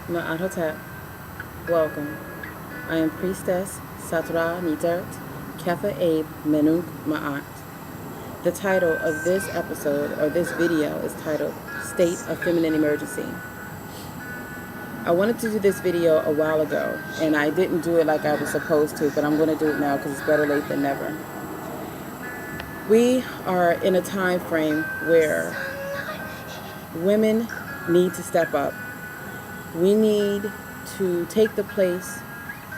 Maat Hotep, welcome. I am Priestess Satra Netert, Kefa Menaunghk Maat. The title of this episode, or this video, is titled State of Feminine Emergency. I wanted to do this video a while ago, and I didn't do it like I was supposed to, but I'm going to do it now because it's better late than never. We are in a time frame where women need to step up. We need to take the place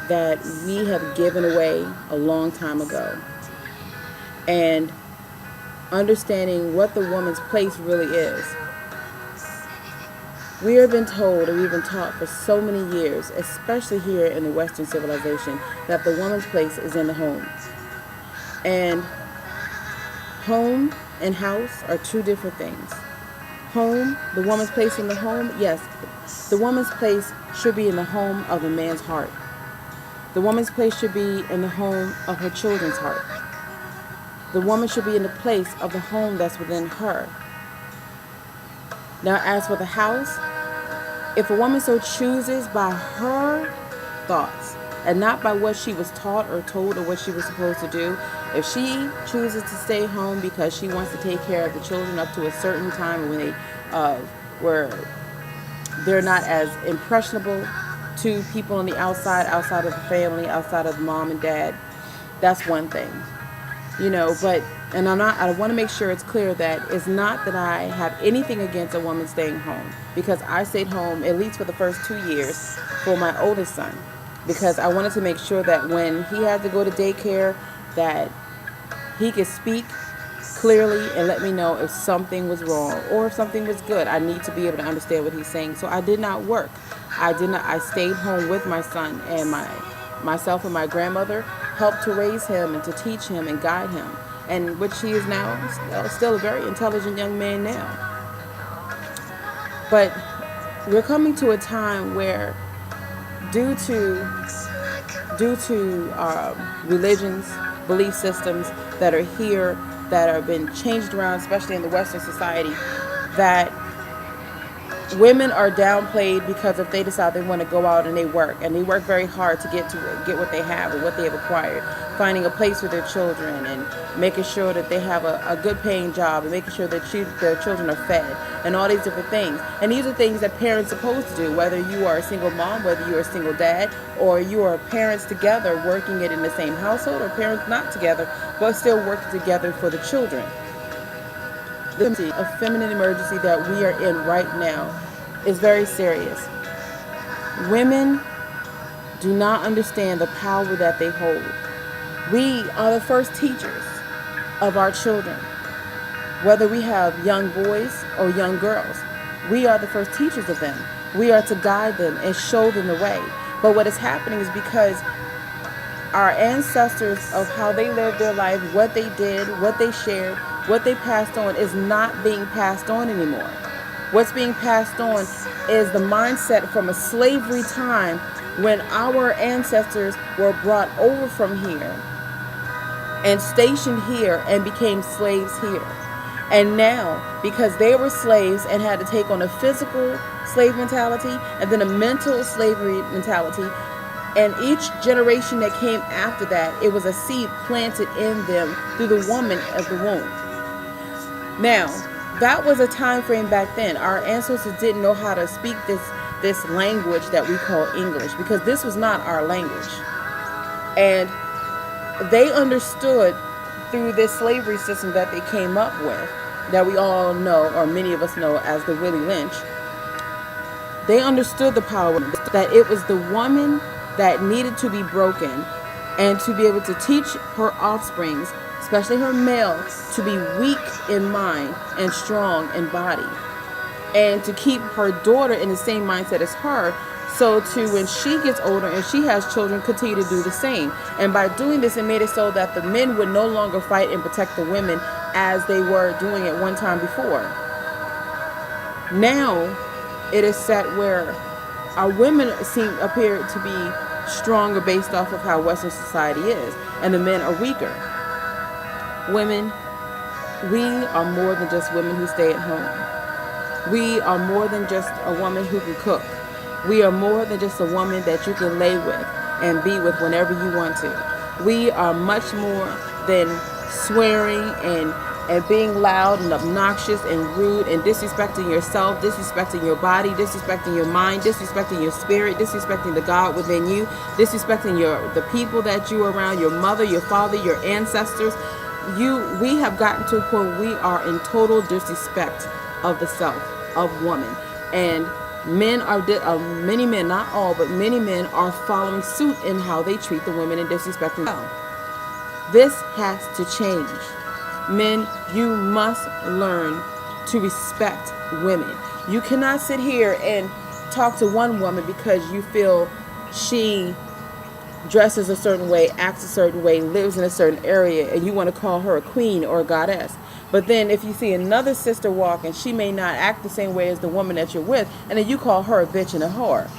that we have given away a long time ago, and understanding what the woman's place really is. We have been told, and we've been taught for so many years, especially here in the Western civilization, that the woman's place is in the home. And home and house are two different things. Home, the woman's place in the home, yes, the woman's place should be in the home of a man's heart. The woman's place should be in the home of her children's heart. The woman should be in the place of the home that's within her. Now, as for the house, if a woman so chooses by her thoughts and not by what she was taught or told or what she was supposed to do, if she chooses to stay home because she wants to take care of the children up to a certain time when they where they're not as impressionable to people on the outside of the family, outside of mom and dad, that's one thing. But I want to make sure it's clear that it's not that I have anything against a woman staying home, because I stayed home at least for the first 2 years for my oldest son, because I wanted to make sure that when he had to go to daycare, that he could speak clearly and let me know if something was wrong or if something was good. I need to be able to understand what he's saying. So I did not work. I stayed home with my son, and myself and my grandmother helped to raise him and to teach him and guide him, and which he is now still a very intelligent young man now. But we're coming to a time where due to religions, belief systems that are here, that have been changed around, especially in the Western society, that women are downplayed because if they decide they want to go out and they work very hard to get what they have or what they have acquired, finding a place for their children and making sure that they have a good paying job and making sure that their children are fed and all these different things. And these are things that parents are supposed to do, whether you are a single mom, whether you are a single dad, or you are parents together working it in the same household, or parents not together but still working together for the children. The feminine emergency that we are in right now is very serious. Women do not understand the power that they hold. We are the first teachers of our children. Whether we have young boys or young girls, we are the first teachers of them. We are to guide them and show them the way. But what is happening is because our ancestors of how they lived their life, what they did, what they shared, what they passed on is not being passed on anymore. What's being passed on is the mindset from a slavery time when our ancestors were brought over from here and stationed here and became slaves here. And now, because they were slaves and had to take on a physical slave mentality and then a mental slavery mentality, and each generation that came after that, it was a seed planted in them through the woman of the womb. Now, that was a time frame back then. Our ancestors didn't know how to speak this language that we call English, because this was not our language. And they understood through this slavery system that they came up with, that we all know, or many of us know as the Willie Lynch. They understood the power, that it was the woman that needed to be broken and to be able to teach her offsprings, especially her male, to be weak in mind and strong in body, and to keep her daughter in the same mindset as her, so to when she gets older and she has children, continue to do the same. And by doing this, it made it so that the men would no longer fight and protect the women as they were doing at one time before. Now it is set where our women appear to be stronger based off of how Western society is, and the men are weaker. Women, we are more than just women who stay at home. We are more than just a woman who can cook. We are more than just a woman that you can lay with and be with whenever you want to. We are much more than swearing and being loud and obnoxious and rude and disrespecting yourself, disrespecting your body, disrespecting your mind, disrespecting your spirit, disrespecting the God within you, disrespecting the people that you are around, your mother, your father, your ancestors. We have gotten to a point where we are in total disrespect of the self, of woman. And men many men, not all, but many men are following suit in how they treat the women and disrespecting them. This has to change. Men, you must learn to respect women. You cannot sit here and talk to one woman because you feel she dresses a certain way, acts a certain way, lives in a certain area, and you want to call her a queen or a goddess. But then if you see another sister walk and she may not act the same way as the woman that you're with, and then you call her a bitch and a whore.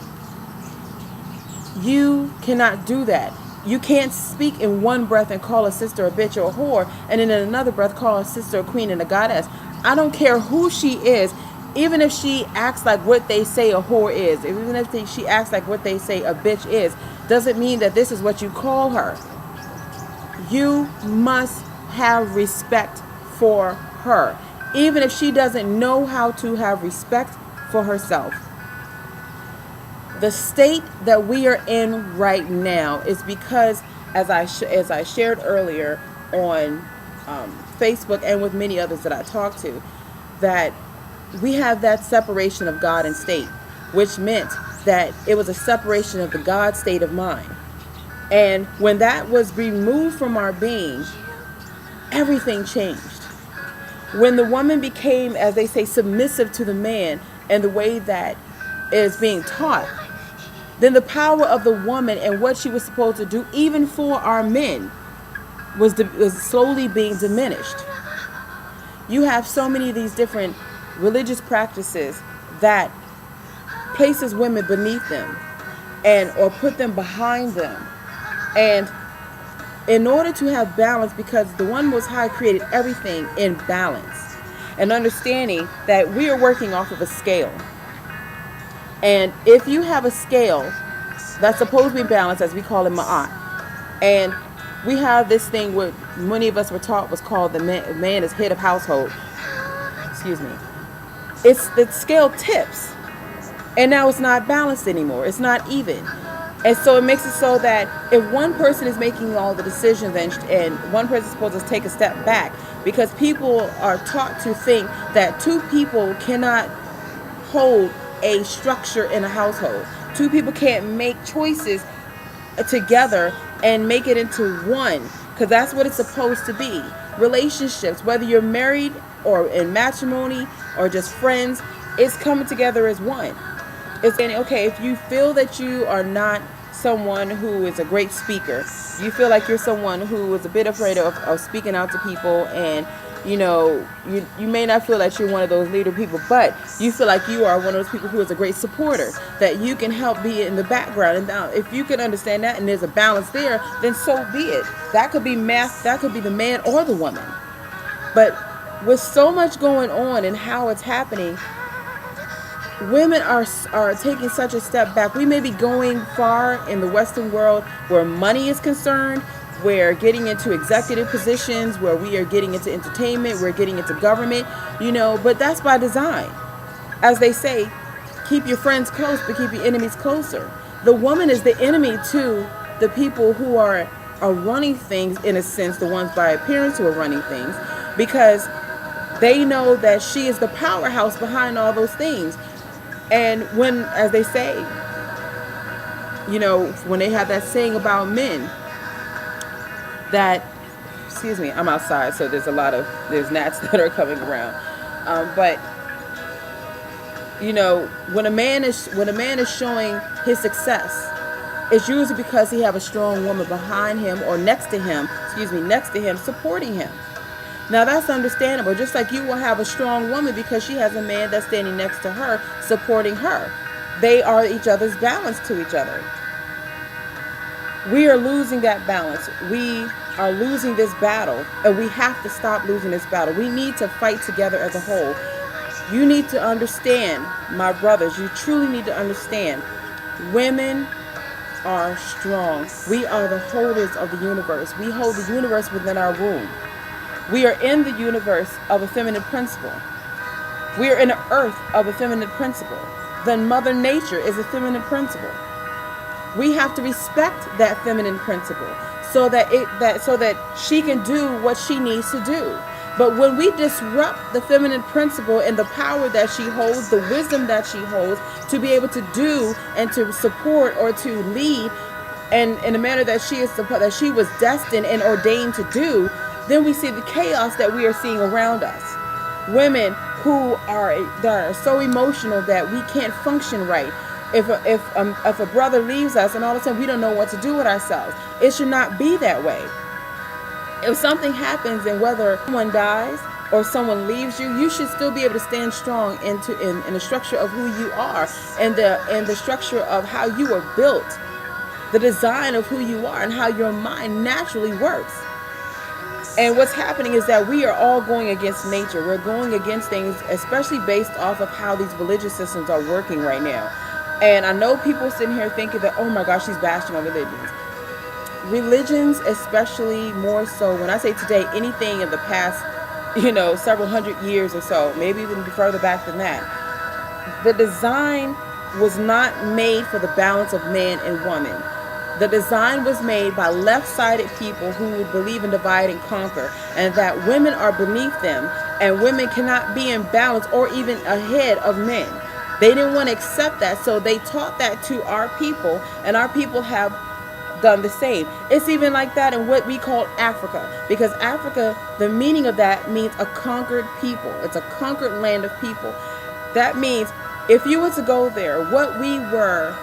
You cannot do that. You can't speak in one breath and call a sister a bitch or a whore, and then in another breath call a sister a queen and a goddess. I don't care who she is, even if she acts like what they say a whore is, even if she acts like what they say a bitch is, doesn't mean that this is what you call her. You must have respect for her, even if she doesn't know how to have respect for herself. The state that we are in right now is because, as I shared earlier on Facebook and with many others that I talked to, that we have that separation of God and state, which meant that it was a separation of the God state of mind. And when that was removed from our being, everything changed. When the woman became, as they say, submissive to the man and the way that is being taught, then the power of the woman and what she was supposed to do, even for our men, was slowly being diminished. You have so many of these different religious practices that places women beneath them or put them behind them. And in order to have balance, because the one Most High created everything in balance, and understanding that we are working off of a scale. And if you have a scale that's supposed to be balanced, as we call it Maat, and we have this thing what many of us were taught was called the man is head of household. Excuse me. The scale tips, and now it's not balanced anymore. It's not even. And so it makes it so that if one person is making all the decisions and one person is supposed to take a step back, because people are taught to think that two people cannot hold a structure in a household. Two people can't make choices together and make it into one, because that's what it's supposed to be. Relationships, whether you're married or in matrimony or just friends, it's coming together as one. It's saying, okay, if you feel that you are not someone who is a great speaker, you feel like you're someone who is a bit afraid of speaking out to people, and you may not feel that you're one of those leader people, but you feel like you are one of those people who is a great supporter, that you can help be in the background. And now, if you can understand that and there's a balance there, then so be it. That could be that could be the man or the woman. But with so much going on and how it's happening, women are taking such a step back. We may be going far in the Western world where money is concerned. We're getting into executive positions, where we are getting into entertainment, we're getting into government, but that's by design. As they say, keep your friends close, but keep your enemies closer. The woman is the enemy to the people who are running things, in a sense, the ones by appearance who are running things, because they know that she is the powerhouse behind all those things. And when, as they say, when they have that saying about men, that, excuse me, I'm outside, so there's gnats that are coming around. But when a man is showing his success, it's usually because he have a strong woman behind him or next to him, supporting him. Now that's understandable. Just like you will have a strong woman because she has a man that's standing next to her, supporting her. They are each other's balance to each other. We are losing that balance. We are losing this battle, and we have to stop losing this battle. We need to fight together as a whole. You need to understand, my brothers, you truly need to understand, women are strong. We are the holders of the universe. We hold the universe within our womb. We are in the universe of a feminine principle. We are in the earth of a feminine principle. Then Mother Nature is a feminine principle. We have to respect that feminine principle so that she can do what she needs to do. But when we disrupt the feminine principle and the power that she holds, the wisdom that she holds, to be able to do and to support or to lead and in a manner that she was destined and ordained to do, then we see the chaos that we are seeing around us. Women that are so emotional that we can't function right. If a brother leaves us and all of a sudden we don't know what to do with ourselves, it should not be that way. If something happens and whether someone dies or someone leaves you, you should still be able to stand strong in the structure of who you are and the structure of how you were built, the design of who you are and how your mind naturally works. And what's happening is that we are all going against nature. We're going against things, especially based off of how these religious systems are working right now. And I know people sitting here thinking that, oh my gosh, she's bashing on religions. Religions, especially more so, when I say today, anything in the past, several hundred years or so, maybe even further back than that, the design was not made for the balance of man and woman. The design was made by left-sided people who believe in divide and conquer, and that women are beneath them, and women cannot be in balance or even ahead of men. They didn't want to accept that, so they taught that to our people, and our people have done the same. It's even like that in what we call Africa, because Africa, the meaning of that means a conquered people. It's a conquered land of people. That means if you were to go there, what we were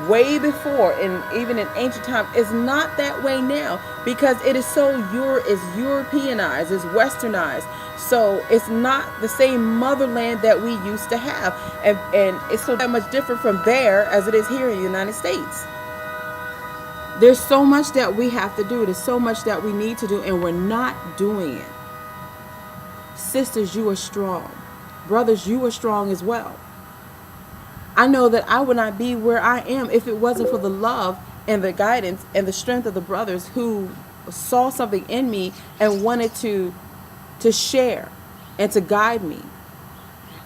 way before, and even in ancient time, is not that way now, because it is Europeanized, it's westernized. So it's not the same motherland that we used to have, and it's so that much different from there as it is here in the United States. There's so much that we have to do. There's so much that we need to do, and we're not doing it. Sisters, you are strong. Brothers, you are strong as well. I know that I would not be where I am if it wasn't for the love and the guidance and the strength of the brothers who saw something in me and wanted to share and to guide me,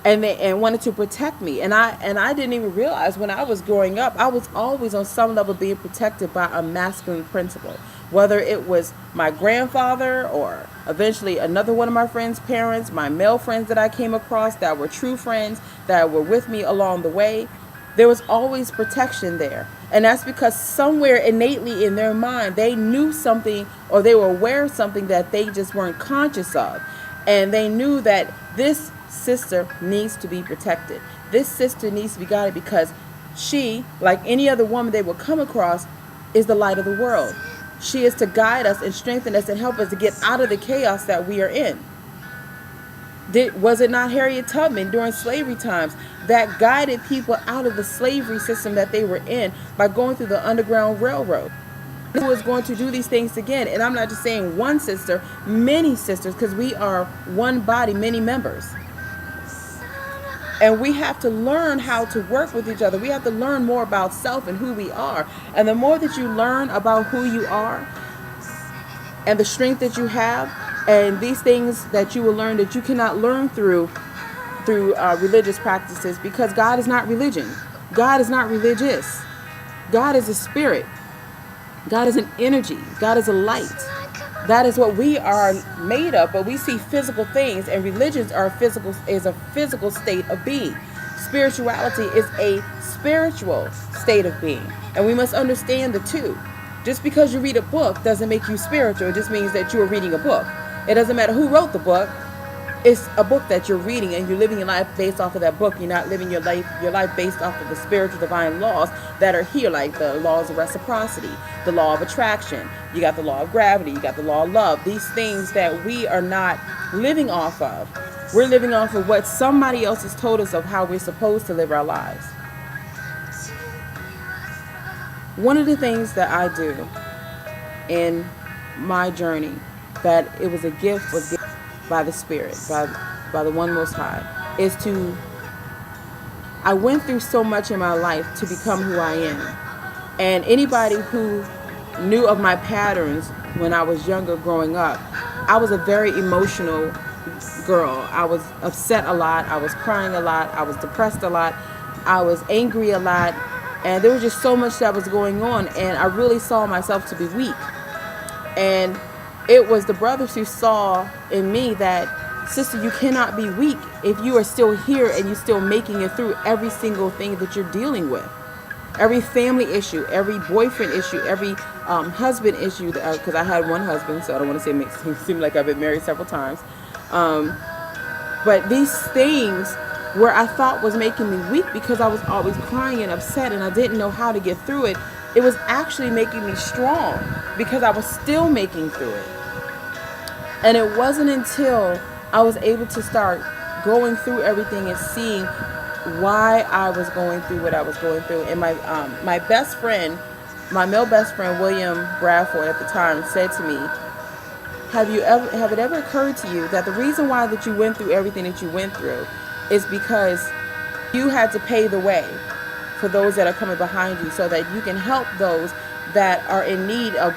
and wanted to protect me. And I didn't even realize when I was growing up, I was always on some level being protected by a masculine principle, whether it was my grandfather or eventually another one of my friends' parents, my male friends that I came across that were true friends that were with me along the way. There was always protection there. And that's because somewhere innately in their mind, they knew something, or they were aware of something that they just weren't conscious of. And they knew that this sister needs to be protected. This sister needs to be guided, because she, like any other woman they will come across, is the light of the world. She is to guide us and strengthen us and help us to get out of the chaos that we are in. Was it not Harriet Tubman during slavery times that guided people out of the slavery system that they were in by going through the Underground Railroad? Who is going to do these things again? And I'm not just saying one sister, many sisters, because we are one body, many members. And we have to learn how to work with each other. We have to learn more about self and who we are. And the more that you learn about who you are and the strength that you have, and these things that you will learn that you cannot learn through religious practices, because God is not religion. God is not religious. God is a spirit. God is an energy. God is a light. That is what we are made of. But we see physical things, and religions is a physical state of being. Spirituality is a spiritual state of being, and we must understand the two. Just because you read a book doesn't make you spiritual. It just means that you are reading a book. It doesn't matter who wrote the book. It's a book that you're reading, and you're living your life based off of that book. You're not living your life based off of the spiritual divine laws that are here, like the laws of reciprocity, the law of attraction. You got the law of gravity. You got the law of love. These things that we are not living off of. We're living off of what somebody else has told us of how we're supposed to live our lives. One of the things that I do in my journey, that it was a gift, was given by the Spirit, by the One Most High, is to, I went through so much in my life to become who I am. And anybody who knew of my patterns when I was younger growing up, I was a very emotional girl. I was upset a lot. I was crying a lot. I was depressed a lot. I was angry a lot. And there was just so much that was going on. And I really saw myself to be weak. And it was the brothers who saw in me that, sister, you cannot be weak if you are still here and you're still making it through every single thing that you're dealing with. Every family issue, every boyfriend issue, every husband issue, because I had one husband, so I don't want to say it makes me seem like I've been married several times. But these things where I thought was making me weak because I was always crying and upset and I didn't know how to get through it, it was actually making me strong because I was still making through it. And it wasn't until I was able to start going through everything and seeing why I was going through what I was going through. And my best friend, my male best friend, William Bradford at the time, said to me, have it ever occurred to you that the reason why that you went through everything that you went through is because you had to pave the way for those that are coming behind you, so that you can help those that are in need of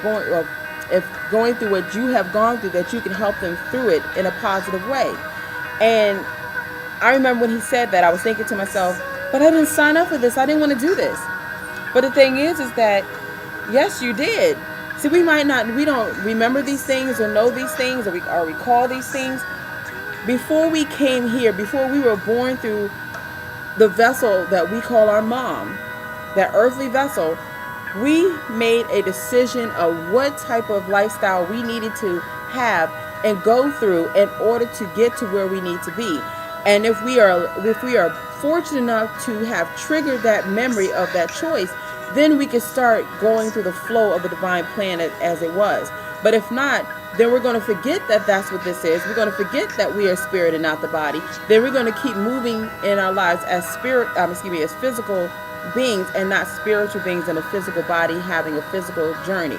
going through what you have gone through, that you can help them through it in a positive way. And I remember when he said that, I was thinking to myself, but I didn't sign up for this. I didn't want to do this. But the thing is that, yes, you did. See, we don't remember these things or know these things or recall these things. Before we came here, before we were born through the vessel that we call our mom, that earthly vessel, we made a decision of what type of lifestyle we needed to have and go through in order to get to where we need to be. And if we are fortunate enough to have triggered that memory of that choice, then we can start going through the flow of the divine plan as it was. But if not, then we're going to forget that that's what this is. We're going to forget that we are spirit and not the body. Then we're going to keep moving in our lives as as physical beings and not spiritual beings in a physical body having a physical journey.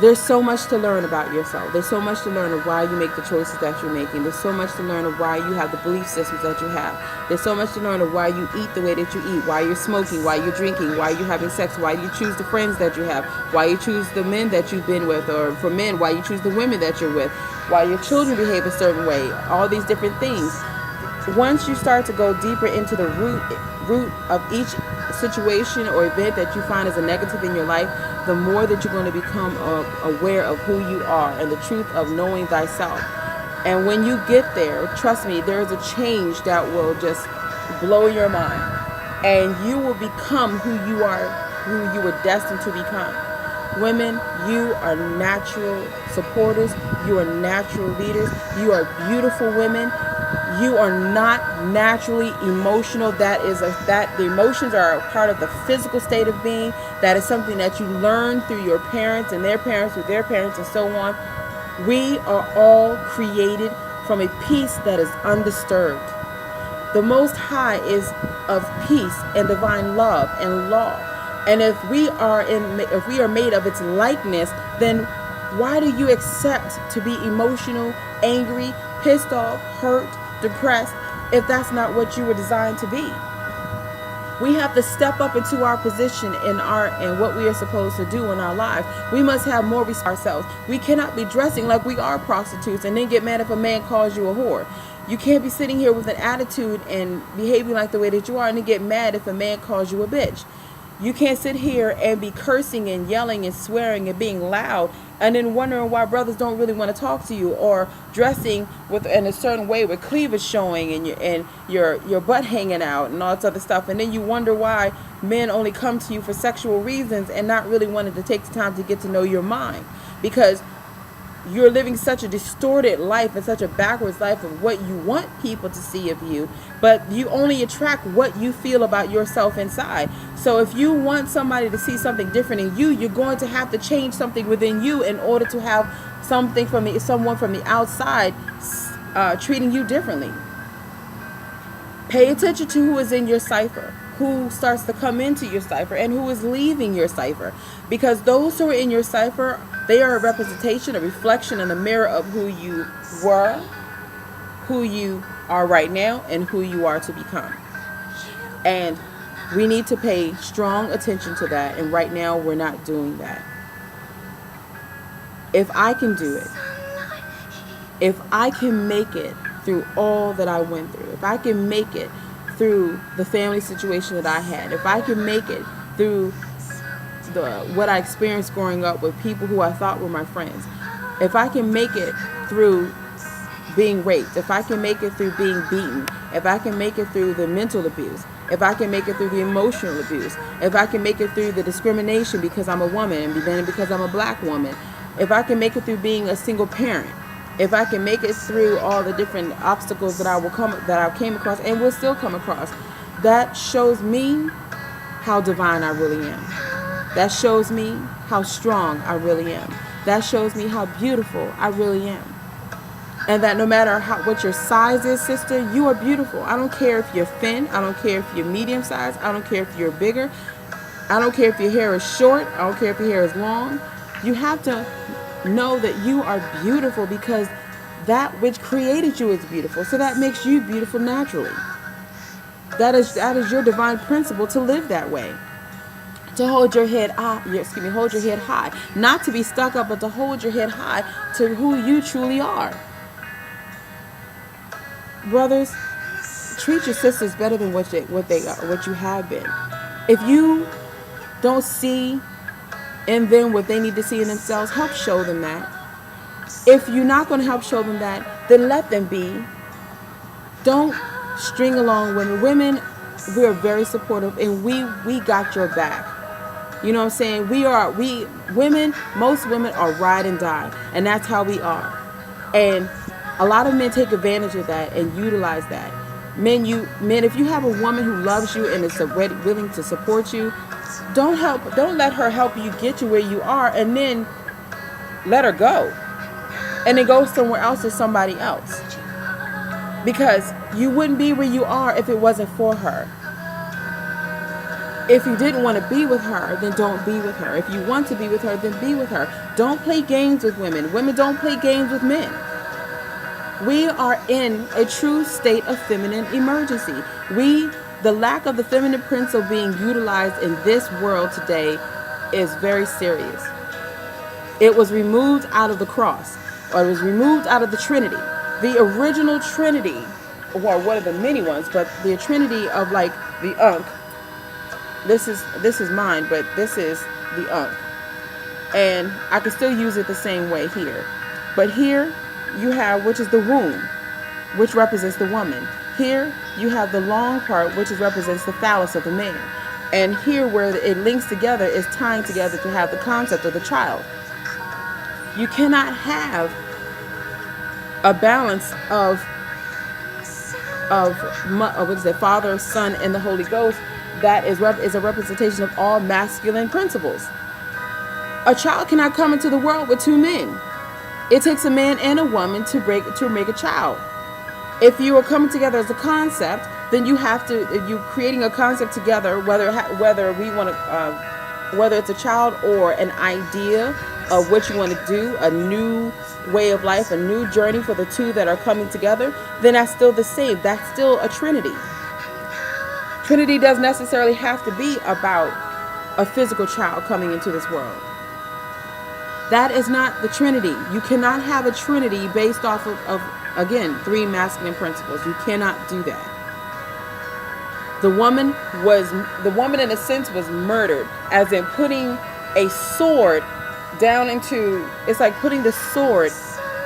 There's so much to learn about yourself. There's so much to learn of why you make the choices that you're making. There's so much to learn of why you have the belief systems that you have. There's so much to learn of why you eat the way that you eat, why you're smoking, why you're drinking, why you're having sex, why you choose the friends that you have, why you choose the men that you've been with, or for men, why you choose the women that you're with, why your children behave a certain way, all these different things. Once you start to go deeper into the root of each situation or event that you find as a negative in your life, the more that you're going to become aware of who you are and the truth of knowing thyself. And when you get there, trust me, there is a change that will just blow your mind. And you will become who you were destined to become. Women, you are natural supporters. You are natural leaders. You are beautiful women. You are not naturally emotional. The emotions are a part of the physical state of being. That is something that you learn through your parents and their parents, through their parents, and so on. We are all created from a peace that is undisturbed. The Most High is of peace and divine love and law. And if we are made of its likeness, then why do you accept to be emotional, angry, pissed off, hurt, depressed, if that's not what you were designed to be? We have to step up into our position in what we are supposed to do in our lives. We must have more respect for ourselves. We cannot be dressing like we are prostitutes and then get mad if a man calls you a whore. You can't be sitting here with an attitude and behaving like the way that you are and then get mad if a man calls you a bitch. You can't sit here and be cursing and yelling and swearing and being loud and then wondering why brothers don't really want to talk to you, or dressing in a certain way with cleavage showing and your butt hanging out and all this other stuff. And then you wonder why men only come to you for sexual reasons and not really wanting to take the time to get to know your mind, because you're living such a distorted life and such a backwards life of what you want people to see of you, but you only attract what you feel about yourself inside. So if you want somebody to see something different in you, you're going to have to change something within you in order to have someone from the outside treating you differently. Pay attention to who is in your cipher, who starts to come into your cipher, and who is leaving your cipher. Because those who are in your cipher, they are a representation, a reflection, and a mirror of who you were, who you are right now and who you are to become. And we need to pay strong attention to that. And right now, we're not doing that. If I can do it, if I can make it through all that I went through, if I can make it through the family situation that I had, if I can make it through what I experienced growing up with people who I thought were my friends, if I can make it through being raped, if I can make it through being beaten, if I can make it through the mental abuse, if I can make it through the emotional abuse, if I can make it through the discrimination because I'm a woman and then because I'm a black woman, if I can make it through being a single parent, if I can make it through all the different obstacles that I came across and will still come across, that shows me how divine I really am. That shows me how strong I really am. That shows me how beautiful I really am. And that no matter what your size is, sister, you are beautiful. I don't care if you're thin. I don't care if you're medium size. I don't care if you're bigger. I don't care if your hair is short. I don't care if your hair is long. You have to know that you are beautiful because that which created you is beautiful. So that makes you beautiful naturally. That is your divine principle to live that way. To hold your head hold your head high. Not to be stuck up, but to hold your head high to who you truly are. Brothers, treat your sisters better than what you have been. If you don't see in them what they need to see in themselves, help show them that. If you're not going to help show them that, then let them be. Don't string along women. Women, we are very supportive, and we got your back. You know what I'm saying? Most women are ride and die, and that's how we are. And a lot of men take advantage of that and utilize that. Men, if you have a woman who loves you and is willing to support you, don't let her help you get you where you are, and then let her go, and then go somewhere else to somebody else. Because you wouldn't be where you are if it wasn't for her. If you didn't want to be with her, then don't be with her. If you want to be with her, then be with her. Don't play games with women. Women don't play games with men. We are in a true state of feminine emergency. The lack of the feminine principle being utilized in this world today is very serious. It was removed out of the cross, or it was removed out of the Trinity. The original Trinity, or one of the many ones, but the Trinity of like the Unk. This is mine, but this is the Unk. And I can still use it the same way here. But here you have, which is the womb, which represents the woman. Here you have the long part, which represents the phallus of the man. And here where it links together is tying together to have the concept of the child. You cannot have a balance of Father, Son, and the Holy Ghost that is a representation of all masculine principles. A child cannot come into the world with two men. It takes a man and a woman to make a child. If you are coming together as a concept, then you creating a concept together, whether it's a child or an idea of what you want to do, a new way of life, a new journey for the two that are coming together, then that's still the same. That's still a Trinity. Trinity doesn't necessarily have to be about a physical child coming into this world. That is not the Trinity. You cannot have a Trinity based off of again, three masculine principles. You cannot do that. The woman in a sense was murdered, as in putting a sword down into, it's like putting the sword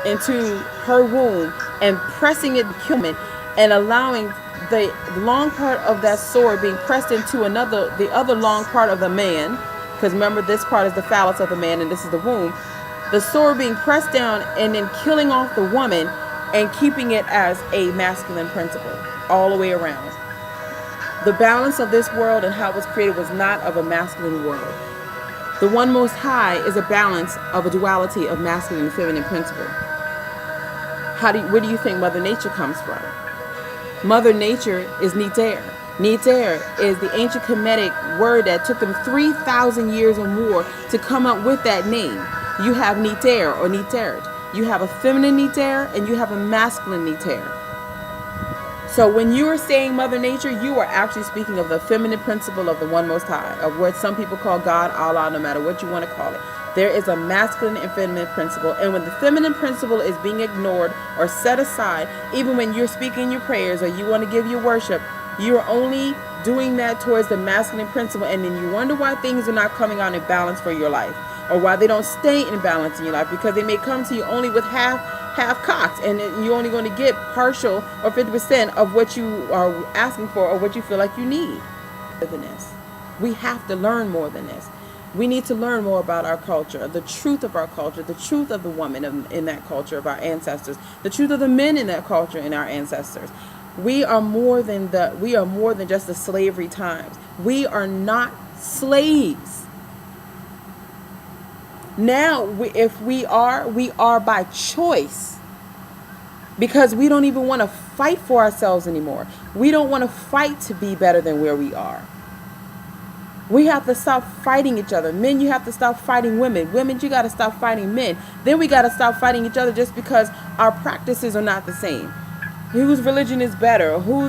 into her womb and pressing it, killing it, and allowing the long part of that sword being pressed into the other long part of the man, because remember this part is the phallus of the man and this is the womb, the sword being pressed down and then killing off the woman and keeping it as a masculine principle all the way around. The balance of this world and how it was created was not of a masculine world. The one most high is a balance of a duality of masculine and feminine principle. Where do you think Mother Nature comes from? Mother Nature is Netert. Netert is the ancient Kemetic word that took them 3,000 years or more to come up with that name. You have Netert or Netert. You have a feminine Netert and you have a masculine Netert. So when you are saying Mother Nature, you are actually speaking of the feminine principle of the One Most High, of what some people call God, Allah, no matter what you want to call it. There is a masculine and feminine principle. And when the feminine principle is being ignored or set aside, even when you're speaking your prayers or you want to give your worship, you're only doing that towards the masculine principle. And then you wonder why things are not coming out in balance for your life, or why they don't stay in balance in your life, because they may come to you only with half cocked, and you're only going to get partial or 50% of what you are asking for or what you feel like you need. We have to learn more than this. We need to learn more about our culture, the truth of our culture, the truth of the woman in that culture of our ancestors, the truth of the men in that culture in our ancestors. We are more than just the slavery times. We are not slaves. Now, if we are by choice, because we don't even want to fight for ourselves anymore. We don't want to fight to be better than where we are. We have to stop fighting each other. Men, you have to stop fighting women. Women, you got to stop fighting men. Then we got to stop fighting each other just because our practices are not the same. Whose religion is better? Who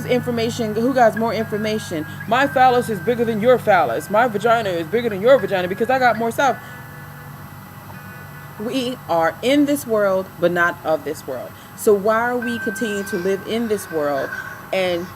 got more information? My phallus is bigger than your phallus. My vagina is bigger than your vagina because I got more stuff. We are in this world, but not of this world. So why are we continuing to live in this world and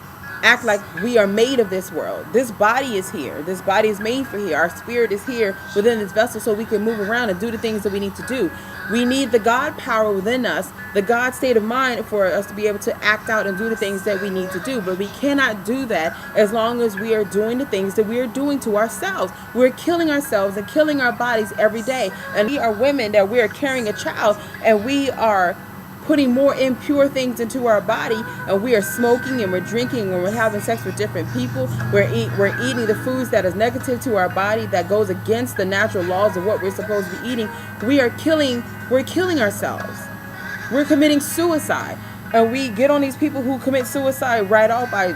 act like we are made of this world? This body is here. This body is made for here. Our spirit is here within this vessel so we can move around and do the things that we need to do. We need the God power within us, the God state of mind for us to be able to act out and do the things that we need to do. But we cannot do that as long as we are doing the things that we are doing to ourselves. We're killing ourselves and killing our bodies every day. And we are women that we are carrying a child, and we are putting more impure things into our body, and we are smoking and we're drinking and we're having sex with different people. We're eating the foods that is negative to our body, that goes against the natural laws of what we're supposed to be eating. We're killing ourselves. We're committing suicide, and we get on these people who commit suicide right off by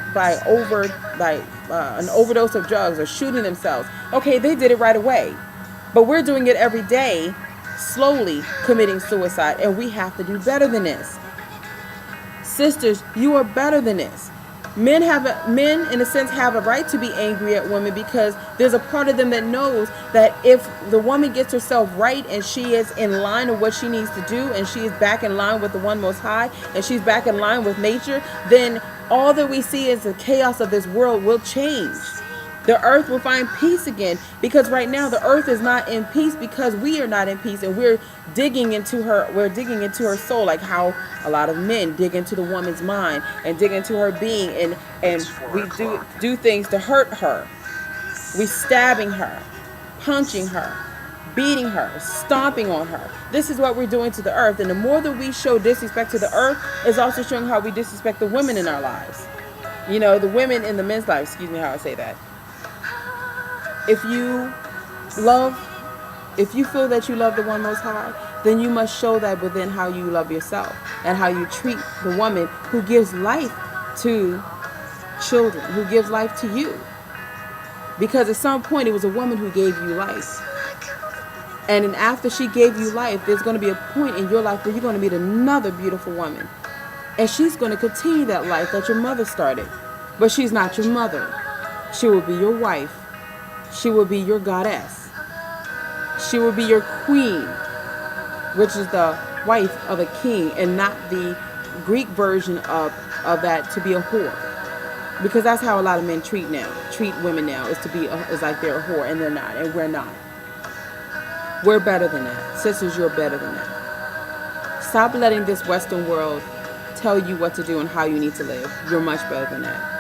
an overdose of drugs or shooting themselves. Okay, they did it right away, but we're doing it every day, slowly committing suicide, and we have to do better than this. Sisters, you are better than this. Men in a sense have a right to be angry at women, because there's a part of them that knows that if the woman gets herself right and she is in line with what she needs to do, and she is back in line with the One Most High, and she's back in line with nature, then all that we see as the chaos of this world will change. The earth will find peace again, because right now the earth is not in peace because we are not in peace, and we're digging into her soul, like how a lot of men dig into the woman's mind and dig into her being, and we do things to hurt her. We stabbing her, punching her, beating her, stomping on her. This is what we're doing to the earth, and the more that we show disrespect to the earth is also showing how we disrespect the women in our lives. You know, the women in the men's lives, excuse me how I say that. If you feel that you love the One Most High, then you must show that within how you love yourself and how you treat the woman who gives life to children, who gives life to you. Because at some point it was a woman who gave you life. And then after she gave you life, there's going to be a point in your life where you're going to meet another beautiful woman. And she's going to continue that life that your mother started. But she's not your mother. She will be your wife. She will be your goddess. She will be your queen, which is the wife of a king, and not the Greek version of that, to be a whore. Because that's how a lot of men treat women now, is like they're a whore, and they're not, and we're not. We're better than that. Sisters, you're better than that. Stop letting this Western world tell you what to do and how you need to live. You're much better than that.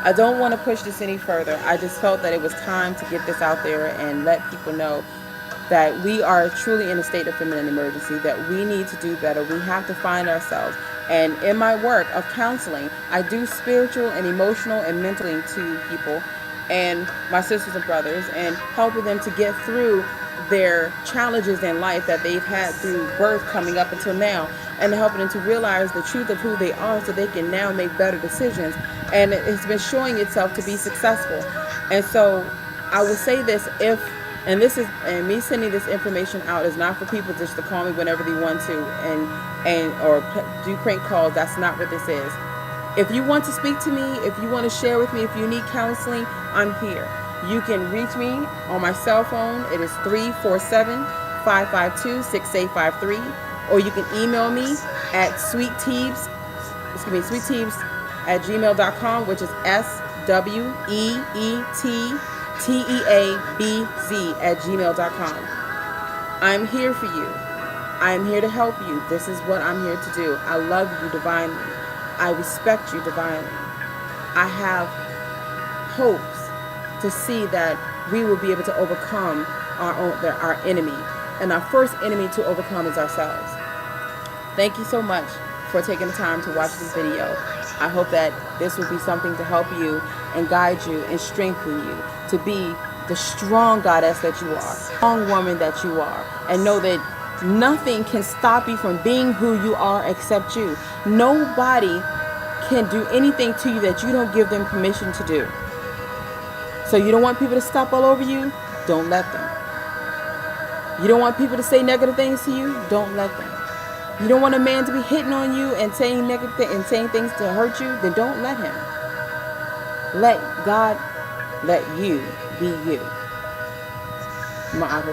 I don't want to push this any further. I just felt that it was time to get this out there and let people know that we are truly in a state of feminine emergency, that we need to do better. We have to find ourselves. And in my work of counseling, I do spiritual and emotional and mental to people and my sisters and brothers, and helping them to get through their challenges in life that they've had through birth coming up until now, and helping them to realize the truth of who they are so they can now make better decisions. And it's been showing itself to be successful. And so I will say this, and me sending this information out is not for people just to call me whenever they want to or do prank calls. That's not what this is. If you want to speak to me, if you want to share with me, if you need counseling, I'm here. You can reach me on my cell phone. It is 347-552-6853. Or you can email me at sweetteebs@gmail.com, which is SWEETTEABZ@gmail.com. I'm here for you. I am here to help you. This is what I'm here to do. I love you divinely. I respect you divinely. I have hopes to see that we will be able to overcome our enemy. And our first enemy to overcome is ourselves. Thank you so much for taking the time to watch this video. I hope that this will be something to help you and guide you and strengthen you to be the strong goddess that you are, strong woman that you are, and know that nothing can stop you from being who you are except you. Nobody can do anything to you that you don't give them permission to do. So you don't want people to step all over you? Don't let them. You don't want people to say negative things to you? Don't let them. You don't want a man to be hitting on you and saying negative and saying things to hurt you? Then don't let him. Let God let you be you. Maat.